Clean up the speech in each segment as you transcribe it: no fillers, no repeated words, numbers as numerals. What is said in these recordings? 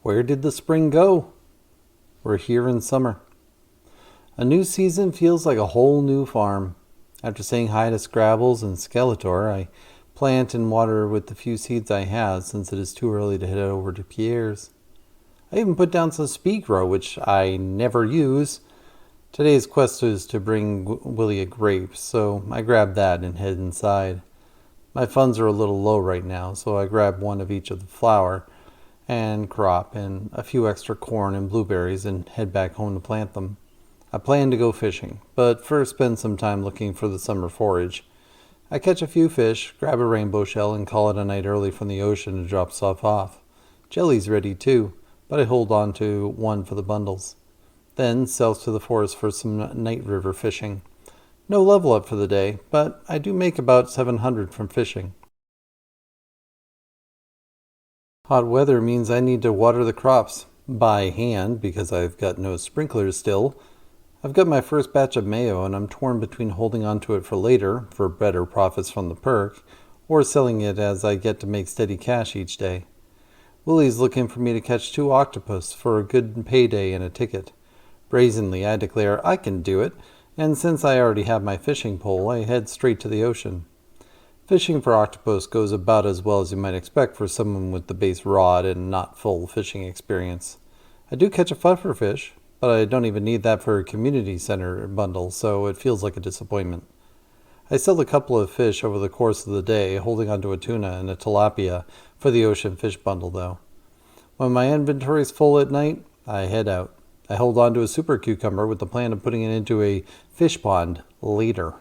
Where did the spring go? We're here in summer. A new season feels like a whole new farm. After saying hi to Scrabbles and Skeletor, I plant and water with the few seeds I have since it is too early to head over to Pierre's. I even put down some speed grow, which I never use. Today's quest is to bring Willie a grape, so I grabbed that and head inside. My funds are a little low right now, so I grab one of each of the flour and crop and a few extra corn and blueberries and head back home to plant them. I plan to go fishing, but first spend some time looking for the summer forage. I catch a few fish, grab a rainbow shell, and call it a night early from the ocean to drop stuff off. Jelly's ready too, but I hold on to one for the bundles. Then south to the forest for some night river fishing. No level up for the day, but I do make about 700 from fishing. Hot weather means I need to water the crops by hand because I've got no sprinklers still. I've got my first batch of mayo and I'm torn between holding onto it for later, for better profits from the perk, or selling it as I get to make steady cash each day. Willie's looking for me to catch 2 octopus for a good payday and a ticket. Brazenly, I declare I can do it, and since I already have my fishing pole, I head straight to the ocean. Fishing for octopus goes about as well as you might expect for someone with the base rod and not full fishing experience. I do catch a fluffer fish, but I don't even need that for a community center bundle, so it feels like a disappointment. I sell a couple of fish over the course of the day, holding onto a tuna and a tilapia for the ocean fish bundle though. When my inventory is full at night, I head out. I hold onto a super cucumber with the plan of putting it into a fish pond later.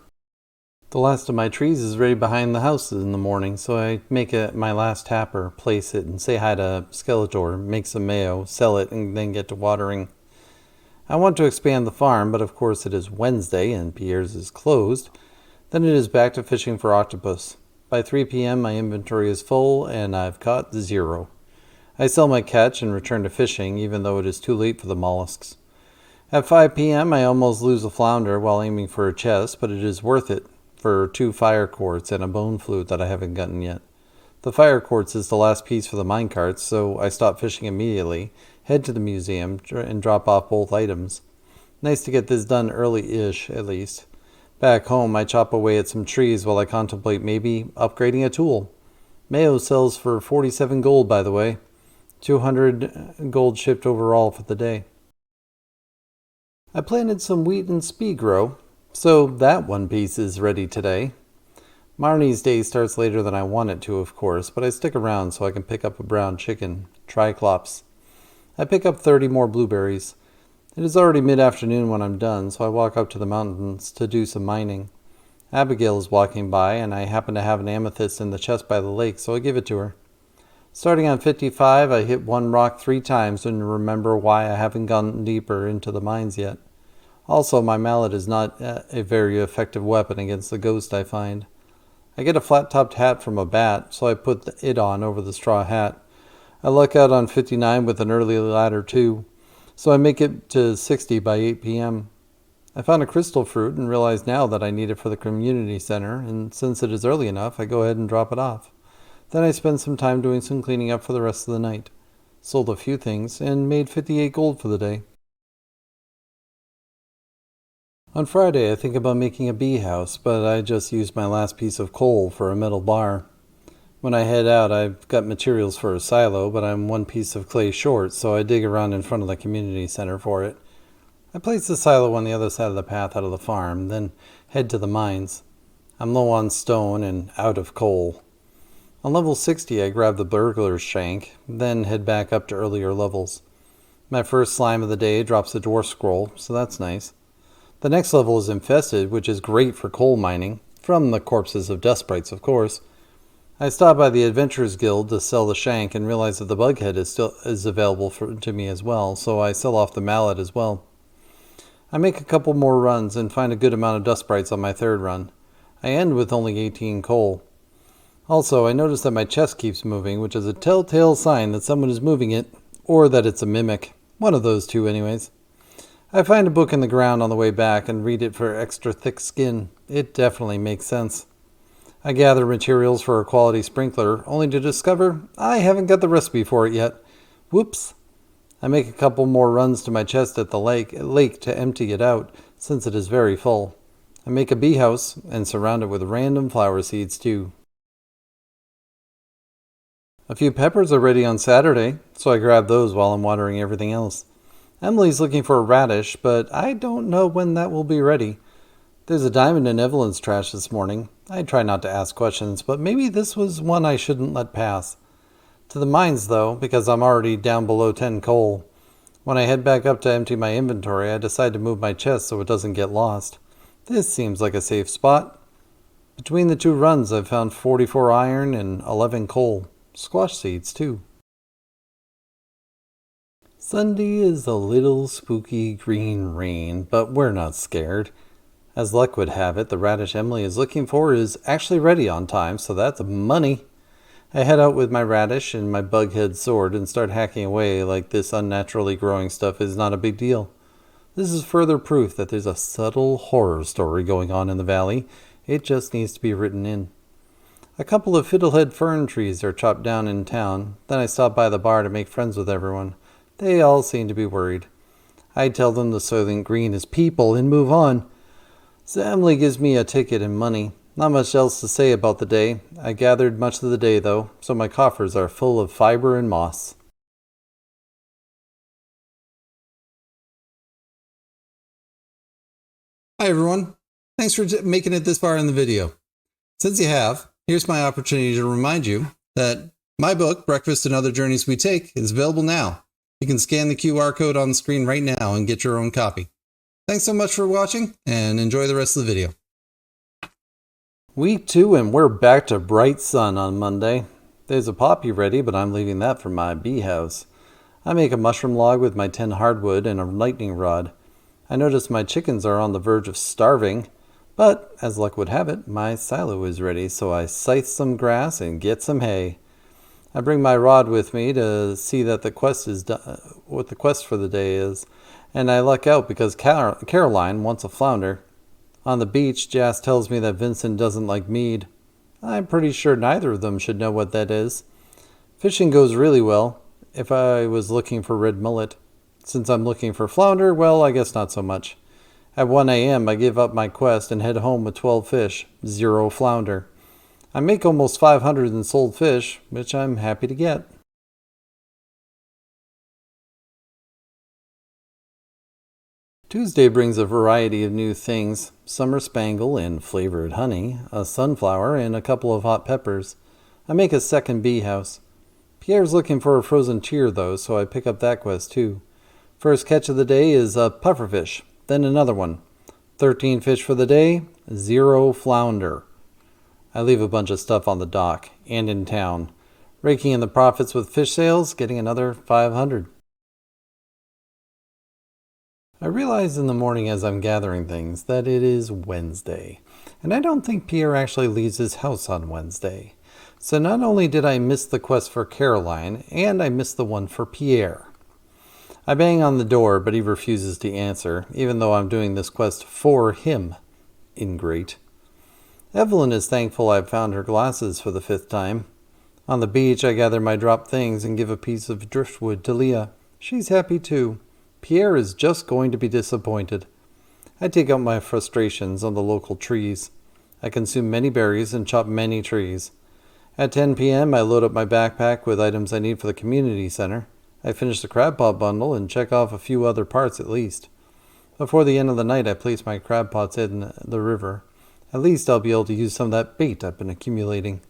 The last of my trees is ready behind the house in the morning, so I make it my last tapper, place it, and say hi to Skeletor, make some mayo, sell it, and then get to watering. I want to expand the farm, but of course it is Wednesday and Pierre's is closed. Then it is back to fishing for octopus. By 3 p.m. my inventory is full and I've caught 0. I sell my catch and return to fishing, even though it is too late for the mollusks. At 5 p.m. I almost lose a flounder while aiming for a chest, but it is worth it for 2 fire quartz and a bone flute that I haven't gotten yet. The fire quartz is the last piece for the minecarts, so I stop fishing immediately, head to the museum, and drop off both items. Nice to get this done early-ish, at least. Back home, I chop away at some trees while I contemplate maybe upgrading a tool. Mayo sells for 47 gold, by the way. 200 gold shipped overall for the day. I planted some wheat and speed grow, so that one piece is ready today. Marnie's day starts later than I want it to, of course, but I stick around so I can pick up a brown chicken, Triclops. I pick up 30 more blueberries. It is already mid-afternoon when I'm done, so I walk up to the mountains to do some mining. Abigail is walking by, and I happen to have an amethyst in the chest by the lake, so I give it to her. Starting on 55, I hit one rock 3 times and remember why I haven't gone deeper into the mines yet. Also, my mallet is not a very effective weapon against the ghost I find. I get a flat-topped hat from a bat, so I put it on over the straw hat. I luck out on 59 with an early ladder too, so I make it to 60 by 8 p.m. I found a crystal fruit and realize now that I need it for the community center, and since it is early enough, I go ahead and drop it off. Then I spend some time doing some cleaning up for the rest of the night. Sold a few things and made 58 gold for the day. On Friday, I think about making a bee house, but I just used my last piece of coal for a metal bar. When I head out, I've got materials for a silo, but I'm 1 piece of clay short, so I dig around in front of the community center for it. I place the silo on the other side of the path out of the farm, then head to the mines. I'm low on stone and out of coal. On level 60, I grab the burglar's shank, then head back up to earlier levels. My first slime of the day drops a dwarf scroll, so that's nice. The next level is infested, which is great for coal mining, from the corpses of dust sprites, of course. I stop by the Adventurers Guild to sell the shank and realize that the bughead is available to me as well, so I sell off the mallet as well. I make a couple more runs and find a good amount of dust sprites on my 3rd run. I end with only 18 coal. Also, I notice that my chest keeps moving, which is a telltale sign that someone is moving it, or that it's a mimic. One of those two anyways. I find a book in the ground on the way back and read it for extra thick skin. It definitely makes sense. I gather materials for a quality sprinkler, only to discover I haven't got the recipe for it yet. Whoops. I make a couple more runs to my chest at the lake to empty it out, since it is very full. I make a bee house and surround it with random flower seeds too. A few peppers are ready on Saturday, so I grab those while I'm watering everything else. Emily's looking for a radish, but I don't know when that will be ready. There's a diamond in Evelyn's trash this morning. I try not to ask questions, but maybe this was one I shouldn't let pass. To the mines, though, because I'm already down below 10 coal. When I head back up to empty my inventory, I decide to move my chest so it doesn't get lost. This seems like a safe spot. Between the two runs, I've found 44 iron and 11 coal. Squash seeds, too. Sunday is a little spooky green rain, but we're not scared. As luck would have it, the radish Emily is looking for is actually ready on time, so that's money. I head out with my radish and my bughead sword and start hacking away like this unnaturally growing stuff is not a big deal. This is further proof that there's a subtle horror story going on in the valley. It just needs to be written in. A couple of fiddlehead fern trees are chopped down in town. Then I stop by the bar to make friends with everyone. They all seem to be worried. I tell them the Soylent Green is people and move on. So Emily gives me a ticket and money. Not much else to say about the day. I gathered much of the day, though, so my coffers are full of fiber and moss. Hi, everyone. Thanks for making it this far in the video. Since you have, here's my opportunity to remind you that my book, Breakfast and Other Journeys We Take, is available now. You can scan the QR code on the screen right now and get your own copy. Thanks so much for watching, and enjoy the rest of the video. Week 2, and we're back to bright sun on Monday. There's a poppy ready, but I'm leaving that for my bee house. I make a mushroom log with my 10 hardwood and a lightning rod. I notice my chickens are on the verge of starving, but as luck would have it, my silo is ready, so I scythe some grass and get some hay. I bring my rod with me to see that the quest is done, what the quest for the day is, and I luck out because Caroline wants a flounder. On the beach, Jas tells me that Vincent doesn't like mead. I'm pretty sure neither of them should know what that is. Fishing goes really well, if I was looking for red mullet. Since I'm looking for flounder, well, I guess not so much. At 1 a.m., I give up my quest and head home with 12 fish, 0 flounder. I make almost 500 in sold fish, which I'm happy to get. Tuesday brings a variety of new things: summer spangle and flavored honey, a sunflower, and a couple of hot peppers. I make a second bee house. Pierre's looking for a frozen tear, though, so I pick up that quest, too. First catch of the day is a pufferfish, then another one. 13 fish for the day, 0 flounder. I leave a bunch of stuff on the dock and in town, raking in the profits with fish sales, getting another 500. I realize in the morning as I'm gathering things that it is Wednesday, and I don't think Pierre actually leaves his house on Wednesday. So not only did I miss the quest for Caroline, and I missed the one for Pierre. I bang on the door, but he refuses to answer, even though I'm doing this quest for him. Ingrate. Evelyn is thankful I've found her glasses for the 5th time. On the beach, I gather my dropped things and give a piece of driftwood to Leah. She's happy too. Pierre is just going to be disappointed. I take out my frustrations on the local trees. I consume many berries and chop many trees. At 10 p.m., I load up my backpack with items I need for the community center. I finish the crab pot bundle and check off a few other parts at least. Before the end of the night, I place my crab pots in the river. At least I'll be able to use some of that bait I've been accumulating.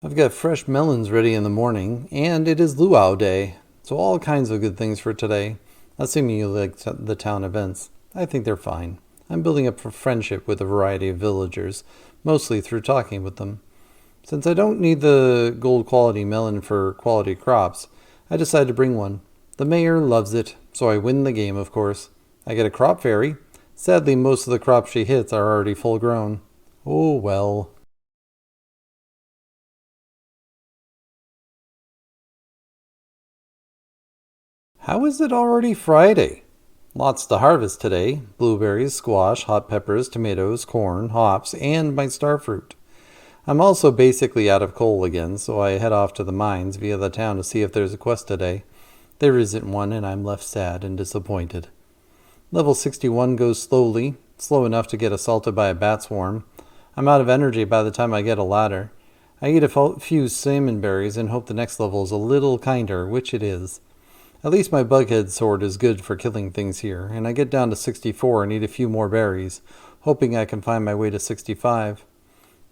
I've got fresh melons ready in the morning, and it is luau day, so all kinds of good things for today, assuming you like the town events. I think they're fine. I'm building up a friendship with a variety of villagers, mostly through talking with them. Since I don't need the gold quality melon for quality crops, I decide to bring one. The mayor loves it, so I win the game, of course. I get a crop fairy. Sadly, most of the crops she hits are already full grown. Oh well. How is it already Friday? Lots to harvest today: blueberries, squash, hot peppers, tomatoes, corn, hops, and my starfruit. I'm also basically out of coal again, so I head off to the mines via the town to see if there's a quest today. There isn't one, and I'm left sad and disappointed. Level 61 goes slowly, slow enough to get assaulted by a bat swarm. I'm out of energy by the time I get a ladder. I eat a few salmon berries and hope the next level is a little kinder, which it is. At least my bughead sword is good for killing things here, and I get down to 64 and eat a few more berries, hoping I can find my way to 65.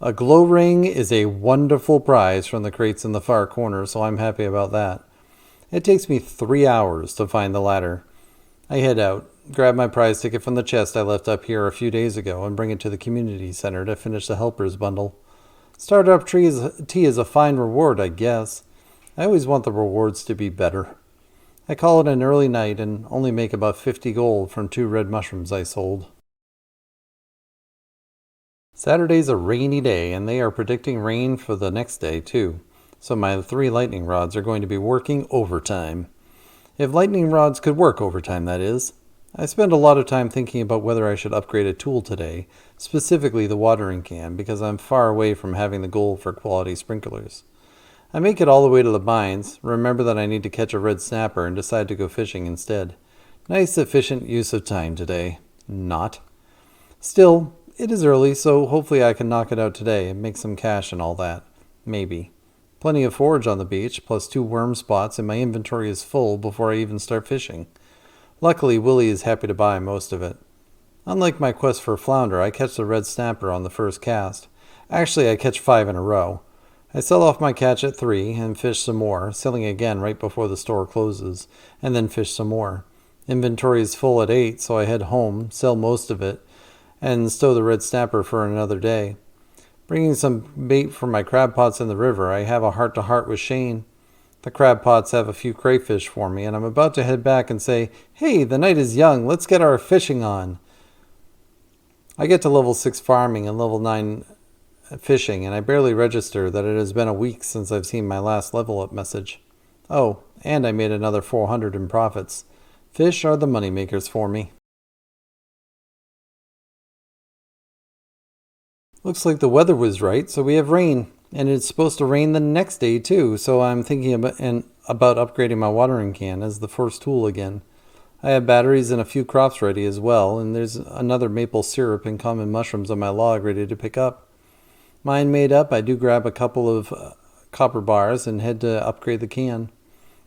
A glow ring is a wonderful prize from the crates in the far corner, so I'm happy about that. It takes me 3 hours to find the ladder. I head out, grab my prize ticket from the chest I left up here a few days ago, and bring it to the community center to finish the helpers bundle. Startup tea is a fine reward, I guess. I always want the rewards to be better. I call it an early night and only make about 50 gold from 2 red mushrooms I sold. Saturday's a rainy day, and they are predicting rain for the next day, too. So my 3 lightning rods are going to be working overtime. If lightning rods could work overtime, that is. I spend a lot of time thinking about whether I should upgrade a tool today, specifically the watering can, because I'm far away from having the goal for quality sprinklers. I make it all the way to the mines, remember that I need to catch a red snapper, and decide to go fishing instead. Nice efficient use of time today. Not. Still, it is early, so hopefully I can knock it out today and make some cash and all that. Maybe. Plenty of forage on the beach, plus 2 worm spots, and my inventory is full before I even start fishing. Luckily, Willie is happy to buy most of it. Unlike my quest for flounder, I catch the red snapper on the first cast. Actually, I catch 5 in a row. I sell off my catch at 3 and fish some more, selling again right before the store closes, and then fish some more. Inventory is full at 8, so I head home, sell most of it, and stow the red snapper for another day. Bringing some bait for my crab pots in the river, I have a heart-to-heart with Shane. The crab pots have a few crayfish for me, and I'm about to head back and say, "Hey, the night is young, let's get our fishing on." I get to level 6 farming and level 9 fishing, and I barely register that it has been a week since I've seen my last level up message. Oh, and I made another 400 in profits. Fish are the money makers for me. Looks like the weather was right, so we have rain. And it's supposed to rain the next day too, so I'm thinking about upgrading my watering can as the first tool again. I have batteries and a few crops ready as well, and there's another maple syrup and common mushrooms on my log ready to pick up. Mine made up, I do grab a couple of copper bars and head to upgrade the can.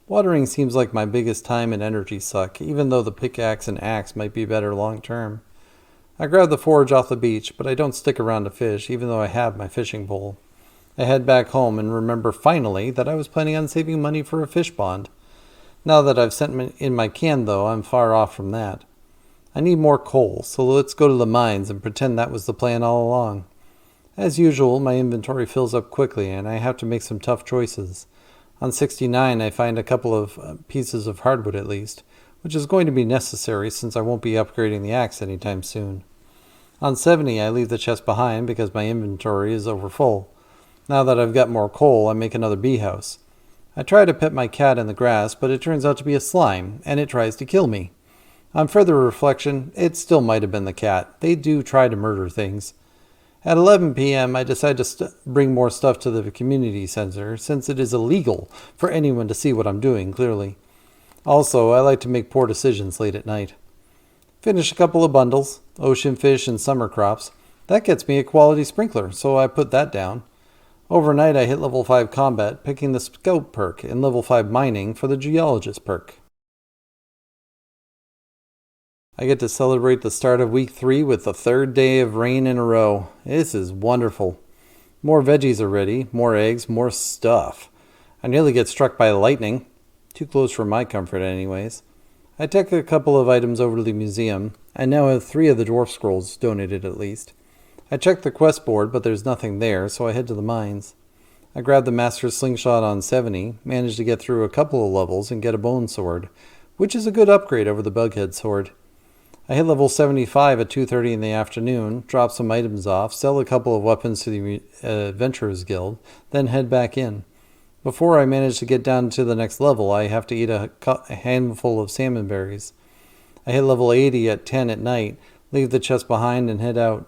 Watering seems like my biggest time and energy suck, even though the pickaxe and axe might be better long term. I grab the forage off the beach, but I don't stick around to fish, even though I have my fishing pole. I head back home and remember finally that I was planning on saving money for a fish pond. Now that I've sent in my can, though, I'm far off from that. I need more coal, so let's go to the mines and pretend that was the plan all along. As usual, my inventory fills up quickly and I have to make some tough choices. On 69, I find a couple of pieces of hardwood at least, which is going to be necessary since I won't be upgrading the axe anytime soon. On 70, I leave the chest behind because my inventory is over full. Now that I've got more coal, I make another bee house. I try to pet my cat in the grass, but it turns out to be a slime, and it tries to kill me. On further reflection, it still might have been the cat. They do try to murder things. At 11 p.m., I decide to bring more stuff to the community center, since it is illegal for anyone to see what I'm doing, clearly. Also, I like to make poor decisions late at night. Finish a couple of bundles, ocean fish and summer crops. That gets me a quality sprinkler, so I put that down. Overnight, I hit level 5 combat, picking the scout perk, and level 5 mining for the geologist perk. I get to celebrate the start of week 3 with the 3rd day of rain in a row. This is wonderful. More veggies are ready, more eggs, more stuff. I nearly get struck by lightning. Too close for my comfort anyways. I take a couple of items over to the museum. I now have 3 of the dwarf scrolls donated at least. I check the quest board, but there's nothing there, so I head to the mines. I grab the master slingshot on 70, manage to get through a couple of levels and get a bone sword, which is a good upgrade over the bughead sword. I hit level 75 at 2:30 in the afternoon, drop some items off, sell a couple of weapons to the Adventurers Guild, then head back in. Before I manage to get down to the next level, I have to eat a handful of salmon berries. I hit level 80 at 10 at night, leave the chest behind and head out.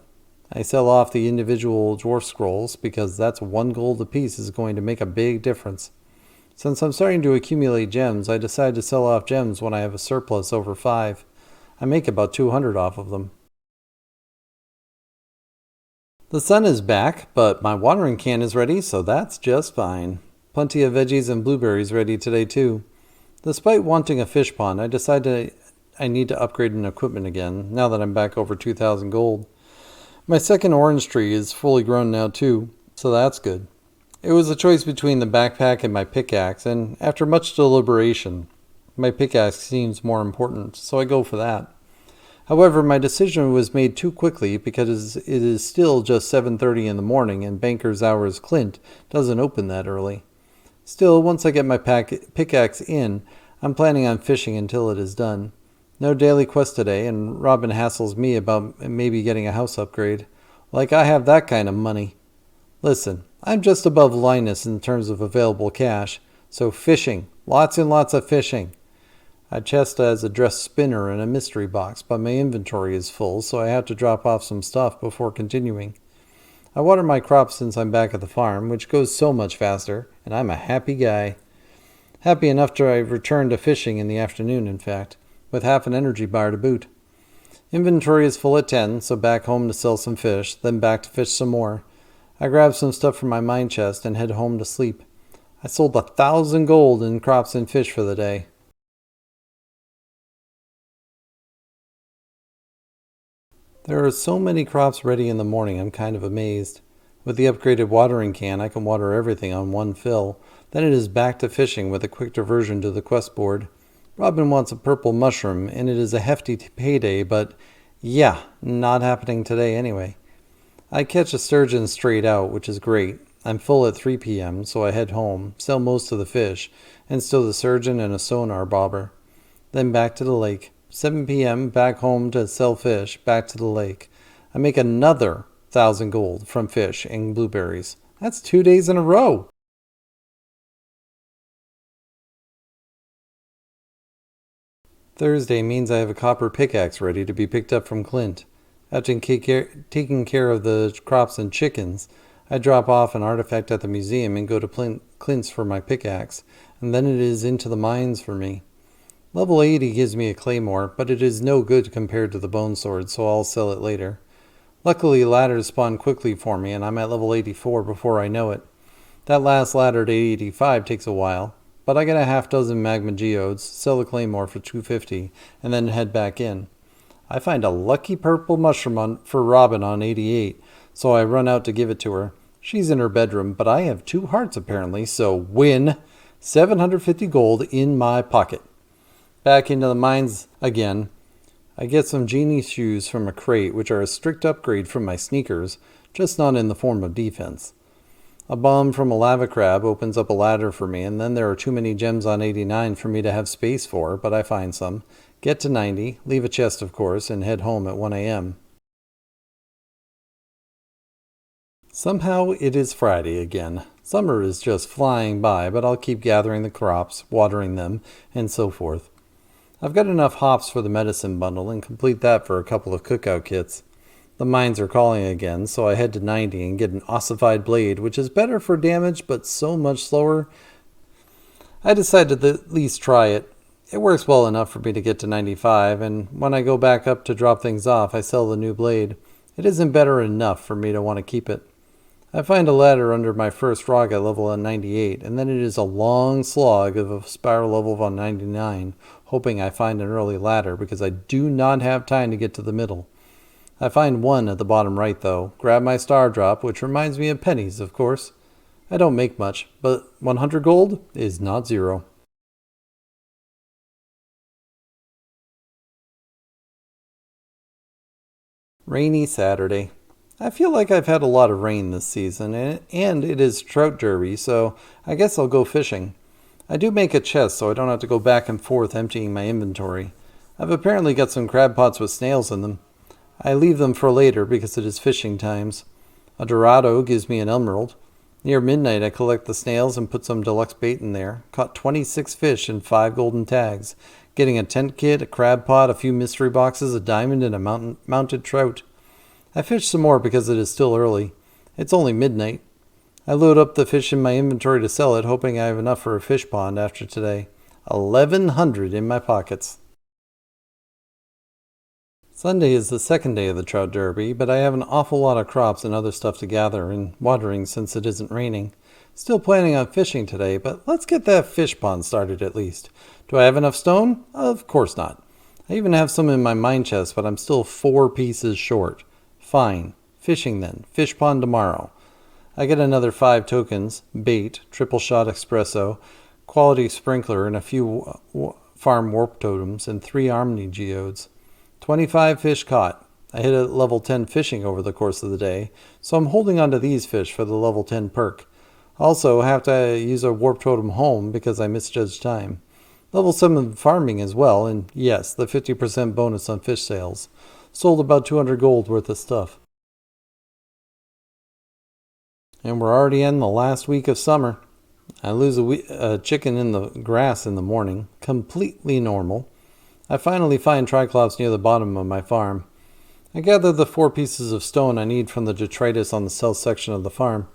I sell off the individual dwarf scrolls because that's 1 gold apiece is going to make a big difference. Since I'm starting to accumulate gems, I decide to sell off gems when I have a surplus over 5. I make about 200 off of them. The sun is back, but my watering can is ready, so that's just fine. Plenty of veggies and blueberries ready today too. Despite wanting a fish pond, I decided I need to upgrade an equipment again, now that I'm back over 2,000 gold. My second orange tree is fully grown now too, so that's good. It was a choice between the backpack and my pickaxe, and after much deliberation, my pickaxe seems more important, so I go for that. However, my decision was made too quickly because it is still just 7:30 in the morning and banker's hours Clint doesn't open that early. Still, once I get my pickaxe in, I'm planning on fishing until it is done. No daily quest today, and Robin hassles me about maybe getting a house upgrade. Like I have that kind of money. Listen, I'm just above Linus in terms of available cash, so fishing, lots and lots of fishing. I chest as a dressed spinner and a mystery box, but my inventory is full, so I have to drop off some stuff before continuing. I water my crops since I'm back at the farm, which goes so much faster, and I'm a happy guy. Happy enough to return to fishing in the afternoon, in fact, with half an energy bar to boot. Inventory is full at 10, so back home to sell some fish, then back to fish some more. I grab some stuff from my mine chest and head home to sleep. I sold 1,000 gold in crops and fish for the day. There are so many crops ready in the morning, I'm kind of amazed. With the upgraded watering can, I can water everything on one fill. Then it is back to fishing with a quick diversion to the quest board. Robin wants a purple mushroom, and it is a hefty payday, but yeah, not happening today anyway. I catch a sturgeon straight out, which is great. I'm full at 3 p.m., so I head home, sell most of the fish, and stow the sturgeon and a sonar bobber. Then back to the lake. 7 p.m., back home to sell fish, back to the lake. I make another 1,000 gold from fish and blueberries. That's 2 days in a row. Thursday means I have a copper pickaxe ready to be picked up from Clint. After taking care of the crops and chickens, I drop off an artifact at the museum and go to Clint's for my pickaxe, and then it is into the mines for me. Level 80 gives me a claymore, but it is no good compared to the bone sword, so I'll sell it later. Luckily, ladders spawn quickly for me, and I'm at level 84 before I know it. That last ladder to 85 takes a while, but I get a half dozen magma geodes, sell the claymore for 250, and then head back in. I find a lucky purple mushroom for Robin on 88, so I run out to give it to her. She's in her bedroom, but I have 2 hearts apparently, so win! 750 gold in my pocket. Back into the mines again. I get some genie shoes from a crate, which are a strict upgrade from my sneakers, just not in the form of defense. A bomb from a lava crab opens up a ladder for me, and then there are too many gems on 89 for me to have space for, but I find some. Get to 90, leave a chest of course, and head home at 1 a.m. Somehow it is Friday again. Summer is just flying by, but I'll keep gathering the crops, watering them, and so forth. I've got enough hops for the medicine bundle and complete that for a couple of cookout kits. The mines are calling again, so I head to 90 and get an ossified blade, which is better for damage but so much slower. I decided to at least try it. It works well enough for me to get to 95, and when I go back up to drop things off, I sell the new blade. It isn't better enough for me to want to keep it. I find a ladder under my first rock at level 98, and then it is a long slog of a spiral level of 99, hoping I find an early ladder because I do not have time to get to the middle. I find one at the bottom right though, grab my star drop, which reminds me of pennies, of course. I don't make much, but 100 gold is not zero. Rainy Saturday. I feel like I've had a lot of rain this season, and it is trout derby, so I guess I'll go fishing. I do make a chest so I don't have to go back and forth emptying my inventory. I've apparently got some crab pots with snails in them. I leave them for later because it is fishing times. A dorado gives me an emerald. Near midnight I collect the snails and put some deluxe bait in there. Caught 26 fish and 5 golden tags. Getting a tent kit, a crab pot, a few mystery boxes, a diamond, and a mounted trout. I fish some more because it is still early. It's only midnight. I load up the fish in my inventory to sell it, hoping I have enough for a fish pond after today. 1,100 in my pockets. Sunday is the second day of the trout derby, but I have an awful lot of crops and other stuff to gather and watering since it isn't raining. Still planning on fishing today, but let's get that fish pond started at least. Do I have enough stone? Of course not. I even have some in my mine chest, but I'm still 4 pieces short. Fine. Fishing then. Fish pond tomorrow. I get another 5 tokens, bait, triple shot espresso, quality sprinkler, and a few farm warp totems, and 3 Omni geodes. 25 fish caught. I hit a level 10 fishing over the course of the day, so I'm holding on to these fish for the level 10 perk. Also, have to use a warp totem home because I misjudged time. Level 7 farming as well, and yes, the 50% bonus on fish sales. Sold about 200 gold worth of stuff. And we're already in the last week of summer. I lose a chicken in the grass in the morning. Completely normal. I finally find triclops near the bottom of my farm. I gather the 4 pieces of stone I need from the detritus on the south section of the farm.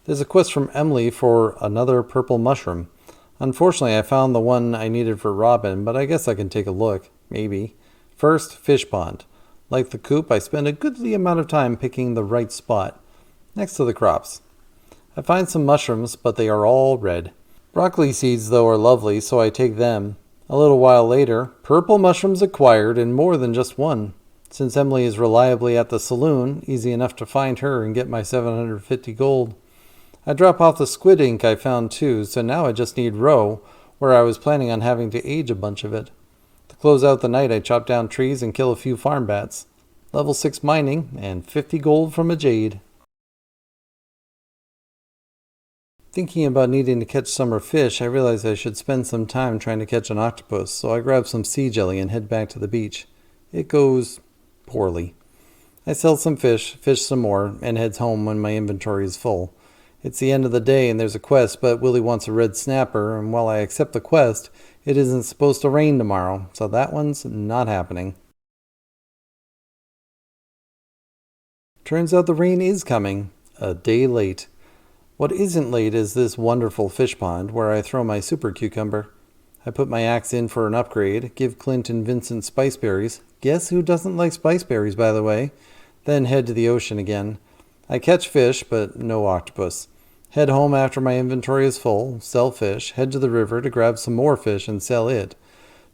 There's a quest from Emily for another purple mushroom. Unfortunately, I found the one I needed for Robin, but I guess I can take a look. Maybe. First, fish pond. Like the coop, I spend a goodly amount of time picking the right spot. Next to the crops. I find some mushrooms, but they are all red. Broccoli seeds, though, are lovely, so I take them. A little while later, purple mushrooms acquired, and more than just one. Since Emily is reliably at the saloon, easy enough to find her and get my 750 gold. I drop off the squid ink I found too, so now I just need roe, where I was planning on having to age a bunch of it. To close out the night, I chop down trees and kill a few farm bats. Level 6 mining, and 50 gold from a jade. Thinking about needing to catch summer fish, I realized I should spend some time trying to catch an octopus, so I grab some sea jelly and head back to the beach. It goes poorly. I sell some fish some more, and heads home when my inventory is full. It's the end of the day and there's a quest, but Willie wants a red snapper, and while I accept the quest, it isn't supposed to rain tomorrow, so that one's not happening. Turns out the rain is coming, a day late. What isn't late is this wonderful fish pond where I throw my super cucumber. I put my axe in for an upgrade, give Clint and Vincent spiceberries. Guess who doesn't like spiceberries, by the way? Then head to the ocean again. I catch fish, but no octopus. Head home after my inventory is full, sell fish, head to the river to grab some more fish and sell it.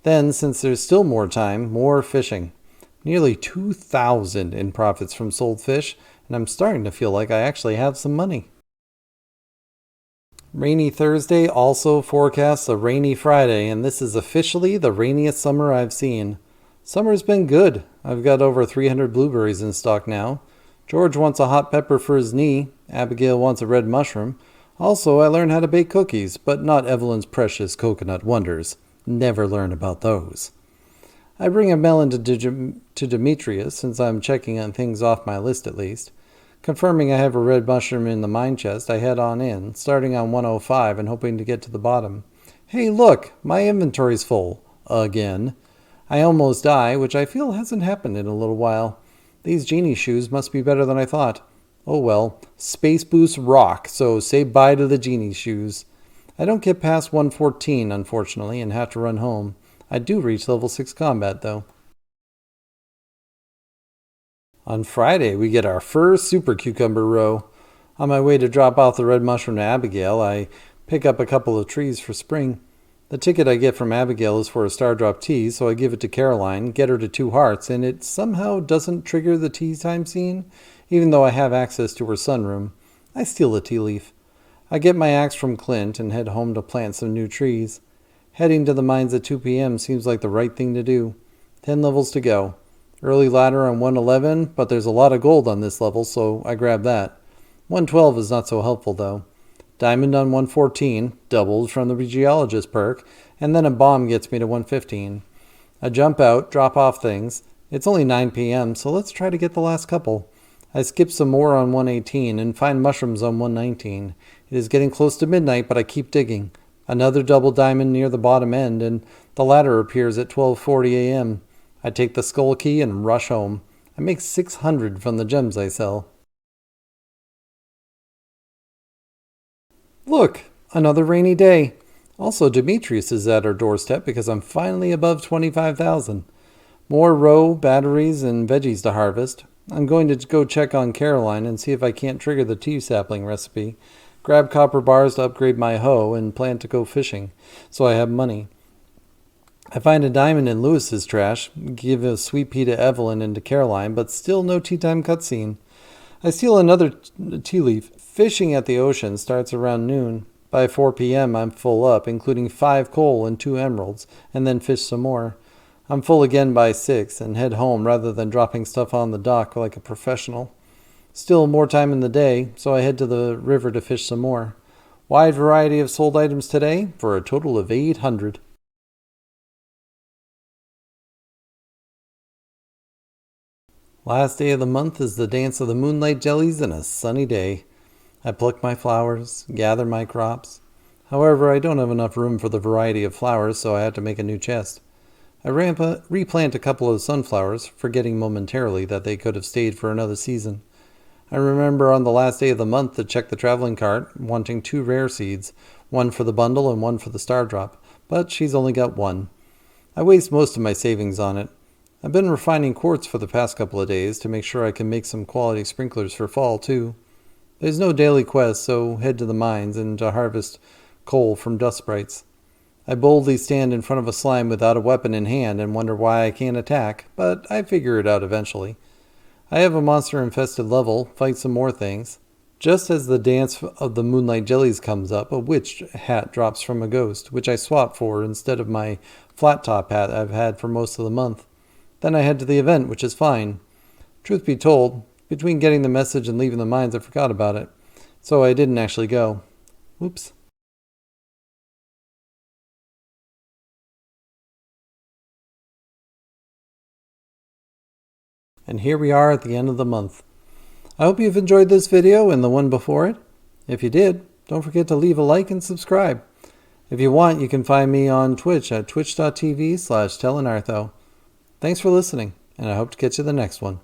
Then, since there's still more time, more fishing. Nearly 2,000 in profits from sold fish, and I'm starting to feel like I actually have some money. Rainy Thursday also forecasts a rainy Friday, and this is officially the rainiest summer I've seen. Summer's been good. I've got over 300 blueberries in stock now. George wants a hot pepper for his knee. Abigail wants a red mushroom. Also, I learned how to bake cookies, but not Evelyn's precious coconut wonders. Never learn about those. I bring a melon to Demetrius, since I'm checking on things off my list at least. Confirming I have a red mushroom in the mine chest, I head on in, starting on 105 and hoping to get to the bottom. Hey, look! My inventory's full. Again. I almost die, which I feel hasn't happened in a little while. These genie shoes must be better than I thought. Oh well, Space Boost rock, so say bye to the genie shoes. I don't get past 114, unfortunately, and have to run home. I do reach level 6 combat, though. On Friday, we get our first super cucumber row. On my way to drop off the red mushroom to Abigail, I pick up a couple of trees for spring. The ticket I get from Abigail is for a star drop tea, so I give it to Caroline, get her to 2 hearts, and it somehow doesn't trigger the tea time scene, even though I have access to her sunroom. I steal the tea leaf. I get my axe from Clint and head home to plant some new trees. Heading to the mines at 2 p.m. seems like the right thing to do. 10 levels to go. Early ladder on 111, but there's a lot of gold on this level, so I grab that. 112 is not so helpful, though. Diamond on 114, doubled from the geologist perk, and then a bomb gets me to 115. I jump out, drop off things. It's only 9 p.m., so let's try to get the last couple. I skip some more on 118 and find mushrooms on 119. It is getting close to midnight, but I keep digging. Another double diamond near the bottom end, and the ladder appears at 12:40 a.m. I take the skull key and rush home. I make 600 from the gems I sell. Look, another rainy day. Also, Demetrius is at our doorstep because I'm finally above 25,000. More row, batteries, and veggies to harvest. I'm going to go check on Caroline and see if I can't trigger the tea sapling recipe, grab copper bars to upgrade my hoe, and plan to go fishing, so I have money. I find a diamond in Lewis's trash, give a sweet pea to Evelyn and to Caroline, but still no tea time cutscene. I steal another tea leaf. Fishing at the ocean starts around noon. By 4 p.m. I'm full up, including 5 coal and 2 emeralds, and then fish some more. I'm full again by 6 and head home rather than dropping stuff on the dock like a professional. Still more time in the day, so I head to the river to fish some more. Wide variety of sold items today for a total of 800. Last day of the month is the dance of the moonlight jellies and a sunny day. I pluck my flowers, gather my crops. However, I don't have enough room for the variety of flowers, so I have to make a new chest. I replant a couple of sunflowers, forgetting momentarily that they could have stayed for another season. I remember on the last day of the month to check the traveling cart, wanting 2 rare seeds, one for the bundle and one for the star drop, but she's only got 1. I waste most of my savings on it. I've been refining quartz for the past couple of days to make sure I can make some quality sprinklers for fall too. There's no daily quest, so head to the mines and to harvest coal from dust sprites. I boldly stand in front of a slime without a weapon in hand and wonder why I can't attack, but I figure it out eventually. I have a monster-infested level, fight some more things. Just as the dance of the moonlight jellies comes up, a witch hat drops from a ghost, which I swap for instead of my flat-top hat I've had for most of the month. Then I head to the event, which is fine. Truth be told, between getting the message and leaving the mines, I forgot about it, so I didn't actually go. Whoops. And here we are at the end of the month. I hope you've enjoyed this video and the one before it. If you did, don't forget to leave a like and subscribe. If you want, you can find me on Twitch at twitch.tv/tellinartho. Thanks for listening, and I hope to catch you the next one.